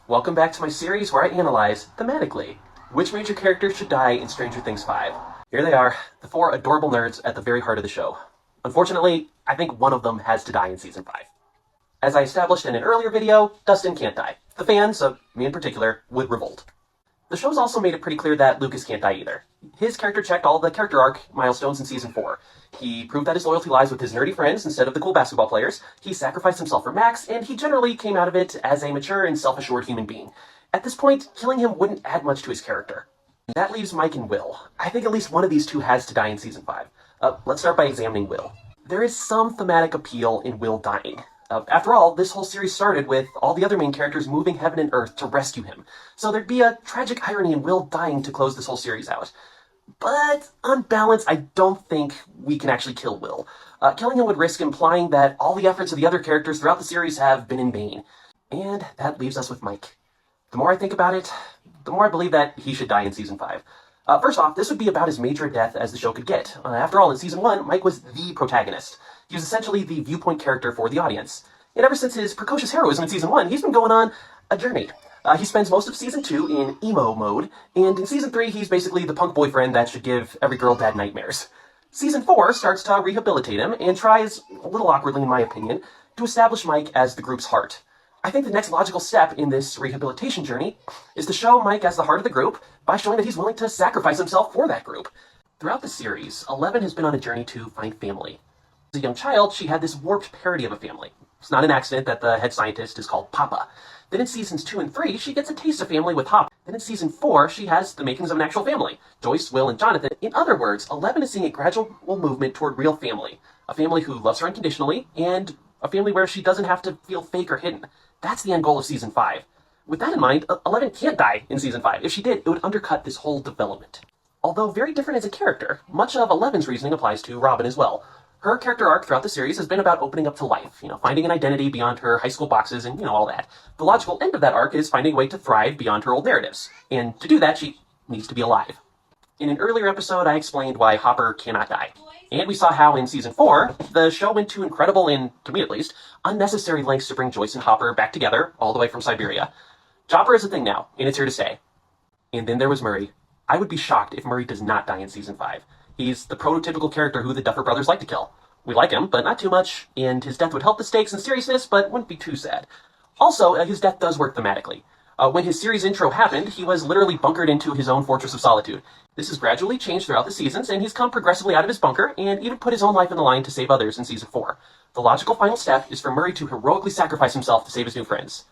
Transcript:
Welcome back to my series where I analyze, thematically, which major characters should die in Stranger Things 5. Here they are, the four adorable nerds at the very heart of the show. Unfortunately, I think one of them has to die in Season 5. As I established in an earlier video, Dustin can't die. The fans, me in particular, would revolt. The show's also made it pretty clear that Lucas can't die either. His character checked all the character arc milestones in Season 4. He proved that his loyalty lies with his nerdy friends instead of the cool basketball players. He sacrificed himself for Max, and he generally came out of it as a mature and self-assured human being. At this point, killing him wouldn't add much to his character. That leaves Mike and Will. I think at least one of these two has to die in Season 5. Let's start by examining Will. There is some thematic appeal in Will dying. After all, this whole series started with all the other main characters moving heaven and earth to rescue him. So there'd be a tragic irony in Will dying to close this whole series out. But on balance, I don't think we can actually kill Will. Killing him would risk implying that all the efforts of the other characters throughout the series have been in vain. And that leaves us with Mike. The more I think about it, the more I believe that he should die in Season 5. First off, this would be about as major a death as the show could get. After all, in Season 1, Mike was the protagonist. He was essentially the viewpoint character for the audience. And ever since his precocious heroism in Season 1, he's been going on a journey. He spends most of Season 2 in emo mode, and in Season 3, he's basically the punk boyfriend that should give every girl bad nightmares. Season 4 starts to rehabilitate him, and tries, a little awkwardly in my opinion, to establish Mike as the group's heart. I think the next logical step in this rehabilitation journey is to show Mike as the heart of the group by showing that he's willing to sacrifice himself for that group. Throughout the series, Eleven has been on a journey to find family. As a young child, she had this warped parody of a family. It's not an accident that the head scientist is called Papa. Then in Seasons 2 and 3, she gets a taste of family with Hop. Then in Season 4, she has the makings of an actual family. Joyce, Will, and Jonathan. In other words, Eleven is seeing a gradual movement toward real family. A family who loves her unconditionally, and a family where she doesn't have to feel fake or hidden. That's the end goal of Season 5. With that in mind, Eleven can't die in Season 5. If she did, it would undercut this whole development. Although very different as a character, much of Eleven's reasoning applies to Robyn as well. Her character arc throughout the series has been about opening up to life, finding an identity beyond her high school boxes and, all that. The logical end of that arc is finding a way to thrive beyond her old narratives. And to do that, she needs to be alive. In an earlier episode, I explained why Hopper cannot die. And we saw how in Season 4, the show went to incredible, and to me at least, unnecessary lengths to bring Joyce and Hopper back together, all the way from Siberia. Chopper is a thing now, and it's here to stay. And then there was Murray. I would be shocked if Murray does not die in Season 5. He's the prototypical character who the Duffer brothers like to kill. We like him, but not too much, and his death would help the stakes and seriousness, but wouldn't be too sad. Also, his death does work thematically. When his series intro happened, he was literally bunkered into his own fortress of solitude. This has gradually changed throughout the seasons, and he's come progressively out of his bunker, and even put his own life on the line to save others in Season 4. The logical final step is for Murray to heroically sacrifice himself to save his new friends.